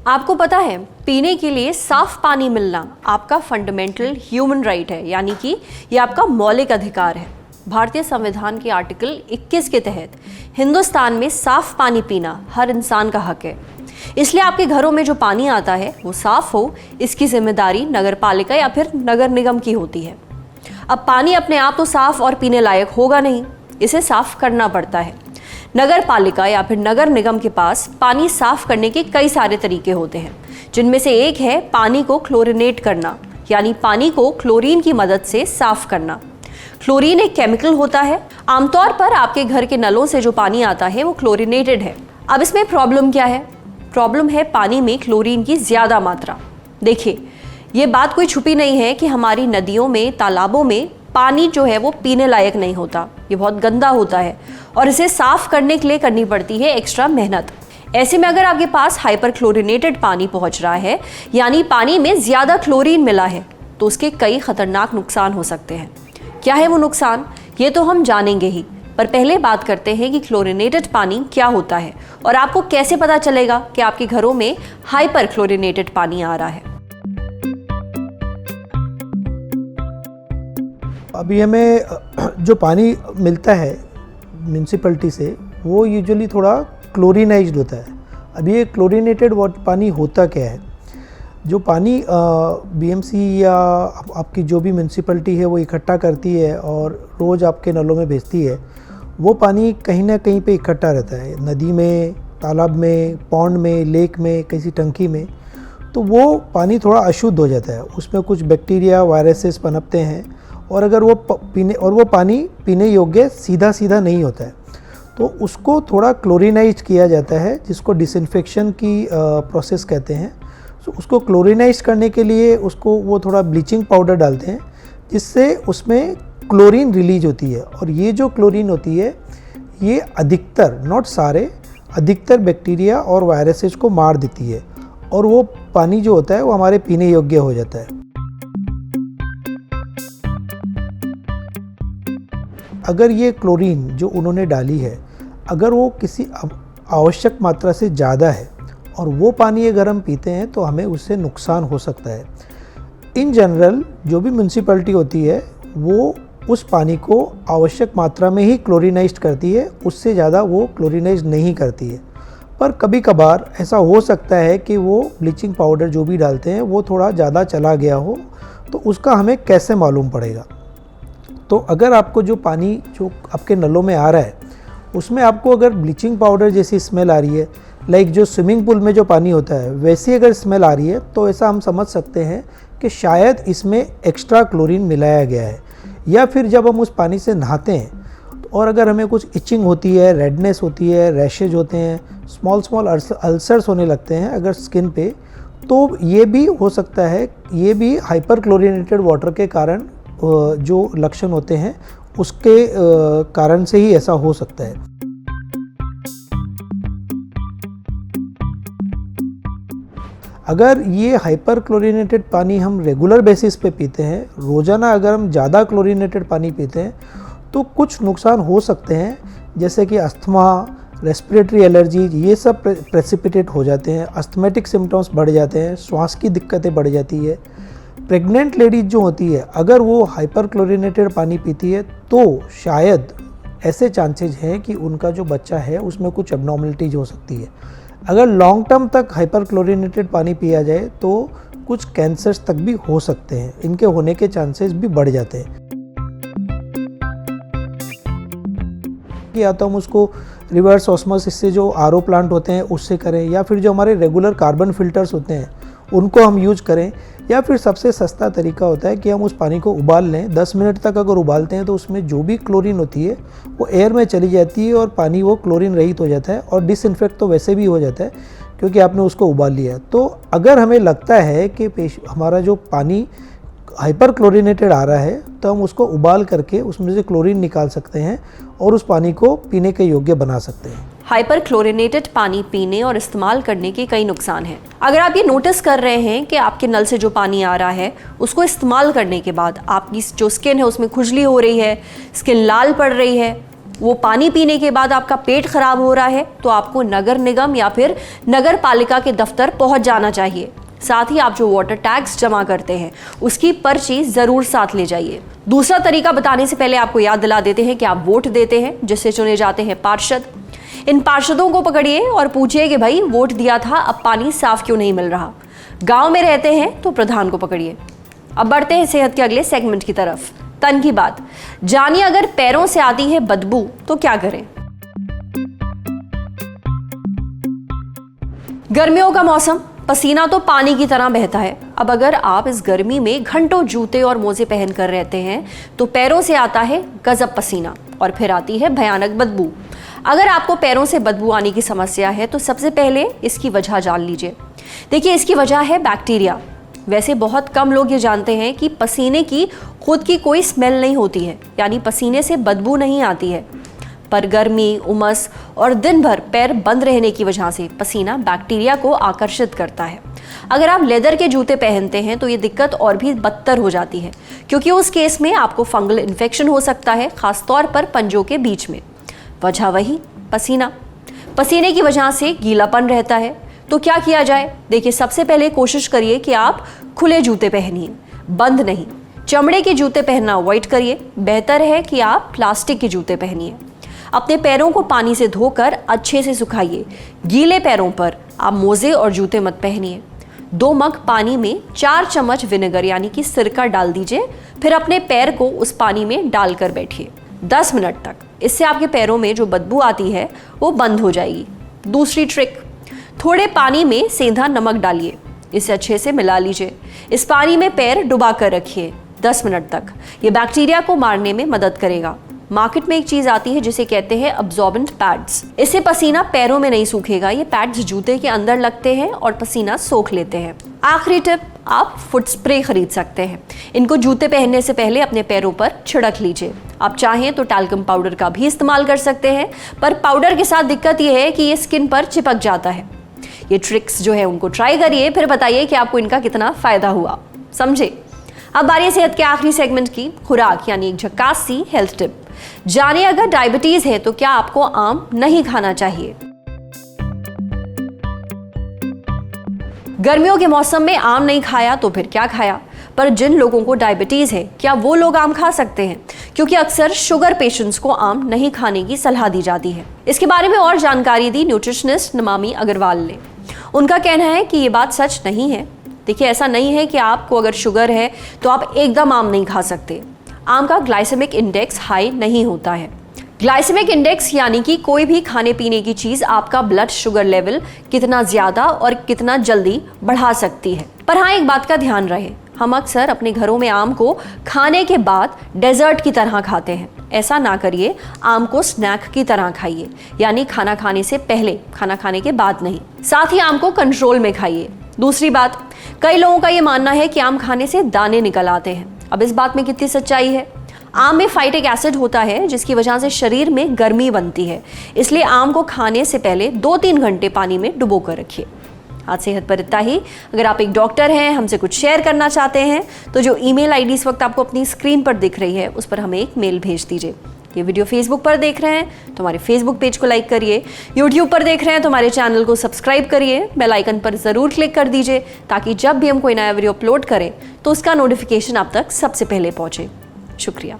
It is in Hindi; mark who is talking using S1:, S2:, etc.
S1: आपको पता है, पीने के लिए साफ पानी मिलना आपका फंडामेंटल ह्यूमन राइट है, यानी कि ये आपका मौलिक अधिकार है। भारतीय संविधान के आर्टिकल 21 के तहत हिंदुस्तान में साफ पानी पीना हर इंसान का हक है। इसलिए आपके घरों में जो पानी आता है वो साफ हो, इसकी जिम्मेदारी नगर पालिका या फिर नगर निगम की होती है। अब पानी अपने आप तो साफ और पीने लायक होगा नहीं, इसे साफ करना पड़ता है। नगर पालिका या फिर नगर निगम के पास पानी साफ करने के कई सारे तरीके होते हैं, जिनमें से एक है पानी को क्लोरिनेट करना, यानी पानी को क्लोरीन की मदद से साफ करना। क्लोरीन एक केमिकल होता है। आमतौर पर आपके घर के नलों से जो पानी आता है वो क्लोरिनेटेड है। अब इसमें प्रॉब्लम क्या है? प्रॉब्लम है पानी में क्लोरीन की ज़्यादा मात्रा। देखिए, ये बात कोई छुपी नहीं है कि हमारी नदियों में, तालाबों में पानी जो है वो पीने लायक नहीं होता, ये बहुत गंदा होता है और इसे साफ करने के लिए करनी पड़ती है एक्स्ट्रा मेहनत। ऐसे में अगर आपके पास हाइपर क्लोरिनेटेड पानी पहुंच रहा है, यानी पानी में ज़्यादा क्लोरीन मिला है, तो उसके कई खतरनाक नुकसान हो सकते हैं। क्या है वो नुकसान, ये तो हम जानेंगे ही, पर पहले बात करते हैं कि क्लोरिनेटेड पानी क्या होता है और आपको कैसे पता चलेगा कि आपके घरों में हाइपर क्लोरिनेटेड पानी आ रहा है।
S2: अभी हमें जो पानी मिलता है म्यूनसिपैलिटी से वो यूजुअली थोड़ा क्लोरिनाइज्ड होता है। अभी ये क्लोरिनेटेड पानी होता क्या है? जो पानी बीएमसी या आपकी जो भी म्यूनसिपैलिटी है वो इकट्ठा करती है और रोज़ आपके नलों में भेजती है, वो पानी कहीं ना कहीं पे इकट्ठा रहता है, नदी में, तालाब में, पॉन्ड में, लेक में, किसी टंकी में। तो वो पानी थोड़ा अशुद्ध हो जाता है, उसमें कुछ बैक्टीरिया, वायरसेस पनपते हैं और अगर वो पानी पीने योग्य सीधा नहीं होता है, तो उसको थोड़ा क्लोरिनाइज किया जाता है, जिसको डिसइंफेक्शन की प्रोसेस कहते हैं। तो उसको क्लोरिनाइज करने के लिए उसको वो थोड़ा ब्लीचिंग पाउडर डालते हैं, जिससे उसमें क्लोरीन रिलीज होती है। और ये जो क्लोरीन होती है ये अधिकतर, नॉट सारे, अधिकतर बैक्टीरिया और वायरसेस को मार देती है और वो पानी जो होता है वो हमारे पीने योग्य हो जाता है। अगर ये क्लोरीन जो उन्होंने डाली है, अगर वो किसी आवश्यक मात्रा से ज़्यादा है और वो पानी अगर हम पीते हैं तो हमें उससे नुकसान हो सकता है। इन जनरल जो भी म्यूनसिपैलिटी होती है वो उस पानी को आवश्यक मात्रा में ही क्लोरिनाइज्ड करती है, उससे ज़्यादा वो क्लोरिनाइज नहीं करती है। पर कभी कभार ऐसा हो सकता है कि वो ब्लीचिंग पाउडर जो भी डालते हैं वो थोड़ा ज़्यादा चला गया हो, तो उसका हमें कैसे मालूम पड़ेगा? तो अगर आपको जो पानी जो आपके नलों में आ रहा है उसमें आपको अगर ब्लीचिंग पाउडर जैसी स्मेल आ रही है, लाइक जो स्विमिंग पूल में जो पानी होता है वैसी अगर स्मेल आ रही है, तो ऐसा हम समझ सकते हैं कि शायद इसमें एक्स्ट्रा क्लोरीन मिलाया गया है। या फिर जब हम उस पानी से नहाते हैं और अगर हमें कुछ इचिंग होती है, रेडनेस होती है, रैशेज होते हैं, स्मॉल अल्सर्स होने लगते हैं अगर स्किन पे, तो ये भी हो सकता है, ये भी हाइपर क्लोरिनेटेड वाटर के कारण जो लक्षण होते हैं उसके कारण से ही ऐसा हो सकता है। अगर ये हाइपर क्लोरिनेटेड पानी हम रेगुलर बेसिस पे पीते हैं, रोज़ाना अगर हम ज़्यादा क्लोरिनेटेड पानी पीते हैं, तो कुछ नुकसान हो सकते हैं, जैसे कि अस्थमा, रेस्पिरेटरी एलर्जी, ये सब प्रेसिपिटेट हो जाते हैं, अस्थमेटिक सिम्टम्स बढ़ जाते हैं, श्वास की दिक्कतें बढ़ जाती है। प्रेग्नेंट लेडीज जो होती है अगर वो हाइपर क्लोरिनेटेड पानी पीती है तो शायद ऐसे चांसेज हैं कि उनका जो बच्चा है उसमें कुछ एबनॉर्मलिटीज हो सकती है। अगर लॉन्ग टर्म तक हाइपर क्लोरिनेटेड पानी पिया जाए तो कुछ कैंसर्स तक भी हो सकते हैं, इनके होने के चांसेस भी बढ़ जाते हैं। या तो हम उसको रिवर्स ऑस्मोसिस से जो आरओ प्लांट होते हैं उससे करें, या फिर जो हमारे रेगुलर कार्बन फिल्टर्स होते हैं उनको हम यूज करें, या फिर सबसे सस्ता तरीका होता है कि हम उस पानी को उबाल लें। 10 मिनट तक अगर उबालते हैं तो उसमें जो भी क्लोरीन होती है वो एयर में चली जाती है और पानी वो क्लोरीन रहित हो जाता है और डिसइंफेक्ट तो वैसे भी हो जाता है क्योंकि आपने उसको उबाल लिया है। तो अगर हमें लगता है कि हमारा जो पानी हाइपर क्लोरिनेटेड आ रहा है तो हम उसको उबाल करके उसमें से क्लोरीन निकाल सकते हैं और उस पानी को पीने के योग्य बना सकते हैं।
S1: हाइपर क्लोरिनेटेड पानी पीने और इस्तेमाल करने के कई नुकसान हैं। अगर आप ये नोटिस कर रहे हैं कि आपके नल से जो पानी आ रहा है उसको इस्तेमाल करने के बाद आपकी जो स्किन है उसमें खुजली हो रही है, स्किन लाल पड़ रही है, वो पानी पीने के बाद आपका पेट खराब हो रहा है तो आपको नगर निगम या फिर नगर पालिका के दफ्तर पहुंच जाना चाहिए। साथ ही आप जो वाटर टैक्स जमा करते हैं उसकी पर्ची जरूर साथ ले जाइए। दूसरा तरीका बताने से पहले आपको याद दिला देते हैं कि आप वोट देते हैं, जिससे चुने जाते हैं पार्षद। इन पार्षदों को पकड़िए और पूछिए कि भाई वोट दिया था, अब पानी साफ क्यों नहीं मिल रहा। गांव में रहते हैं तो प्रधान को पकड़िए। अब बढ़ते हैं सेहत के अगले सेगमेंट की तरफ, तन की बात। जानिए अगर पैरों से आती है बदबू तो क्या करें। गर्मियों का मौसम, पसीना तो पानी की तरह बहता है। अब अगर आप इस गर्मी में घंटों जूते और मोजे पहन कर रहते हैं तो पैरों से आता है गजब पसीना और फिर आती है भयानक बदबू। अगर आपको पैरों से बदबू आने की समस्या है तो सबसे पहले इसकी वजह जान लीजिए। देखिए, इसकी वजह है बैक्टीरिया। वैसे बहुत कम लोग ये जानते हैं कि पसीने की खुद की कोई स्मेल नहीं होती है, यानी पसीने से बदबू नहीं आती है। पर गर्मी, उमस और दिन भर पैर बंद रहने की वजह से पसीना बैक्टीरिया को आकर्षित करता है। अगर आप लेदर के जूते पहनते हैं तो ये दिक्कत और भी बदतर हो जाती है, क्योंकि उस केस में आपको फंगल इन्फेक्शन हो सकता है, खासतौर पर पंजों के बीच में। वजह वही पसीना। पसीने की वजह से गीलापन रहता है। तो क्या किया जाए? देखिए, सबसे पहले कोशिश करिए कि आप खुले जूते पहनिए, बंद नहीं। चमड़े के जूते पहनना अवॉइड करिए। बेहतर है कि आप प्लास्टिक के जूते पहनिए। अपने पैरों को पानी से धोकर अच्छे से सुखाइए। गीले पैरों पर आप मोजे और जूते मत पहनिए। 2 मग पानी में 4 चम्मच विनेगर यानी कि सिरका डाल दीजिए, फिर अपने पैर को उस पानी में डालकर बैठिए 10 मिनट तक। इससे आपके पैरों में जो बदबू आती है वो बंद हो जाएगी। दूसरी ट्रिक, थोड़े पानी में सेंधा नमक डालिए, इसे अच्छे से मिला लीजिए। इस पानी में पैर डुबा कर रखिए 10 मिनट तक। ये बैक्टीरिया को मारने में मदद करेगा। मार्केट में एक चीज आती है जिसे कहते हैं अब्जॉर्बेंट पैड्स। इससे पसीना पैरों में नहीं सूखेगा। ये पैड्स जूते के अंदर लगते हैं और पसीना सोख लेते हैं। आखिरी टिप, आप फुट स्प्रे खरीद सकते हैं। इनको जूते पहनने से पहले अपने पैरों पर छिड़क लीजिए। आप चाहें तो टैल्कम पाउडर का भी इस्तेमाल कर सकते हैं, पर पाउडर के साथ दिक्कत यह है कि ये स्किन पर चिपक जाता है। ये ट्रिक्स जो है उनको ट्राई करिए, फिर बताइए कि आपको इनका कितना फायदा हुआ। समझे? अब बारी सेहत के आखिरी सेगमेंट की, खुराक यानी एक झक्कास सी हेल्थ टिप। जानिए अगर डायबिटीज है तो क्या आपको आम नहीं खाना चाहिए। गर्मियों के मौसम में आम नहीं खाया तो फिर क्या खाया? पर जिन लोगों को डायबिटीज है क्या वो लोग आम खा सकते हैं? क्योंकि अक्सर शुगर पेशेंट्स को आम नहीं खाने की सलाह दी जाती है। इसके बारे में और जानकारी दी न्यूट्रिशनिस्ट नमामी अग्रवाल ने। उनका कहना है कि ये बात सच नहीं है। देखिए, ऐसा नहीं है कि आपको अगर शुगर है तो आप एकदम आम नहीं खा सकते। आम का ग्लाइसेमिक इंडेक्स हाई नहीं होता है। ग्लाइसेमिक इंडेक्स यानी कि कोई भी खाने पीने की चीज आपका ब्लड शुगर लेवल कितना ज्यादा और कितना जल्दी बढ़ा सकती है। पर हाँ, एक बात का ध्यान रहे, हम अक्सर अपने घरों में आम को खाने के बाद डेजर्ट की तरह खाते हैं। ऐसा ना करिए। आम को स्नैक की तरह खाइए, यानी खाना खाने से पहले, खाना खाने के बाद नहीं। साथ ही आम को कंट्रोल में खाइए। दूसरी बात, कई लोगों का ये मानना है कि आम खाने से दाने निकल आते हैं। अब इस बात में कितनी सच्चाई है? आम में फाइटिक एसिड होता है जिसकी वजह से शरीर में गर्मी बनती है। इसलिए आम को खाने से पहले 2-3 घंटे पानी में डुबो कर रखिए। आज सेहत पर इतना ही। अगर आप एक डॉक्टर हैं, हमसे कुछ शेयर करना चाहते हैं तो जो ईमेल आईडी इस वक्त आपको अपनी स्क्रीन पर दिख रही है उस पर हमें एक मेल भेज दीजिए। ये वीडियो फेसबुक पर देख रहे हैं तो हमारे फेसबुक पेज को लाइक करिए। यूट्यूब पर देख रहे हैं तो हमारे चैनल को सब्सक्राइब करिए। बेल आइकन पर ज़रूर क्लिक कर दीजिए ताकि जब भी हम कोई नया वीडियो अपलोड करें तो उसका नोटिफिकेशन आप तक सबसे पहले पहुंचे। शुक्रिया।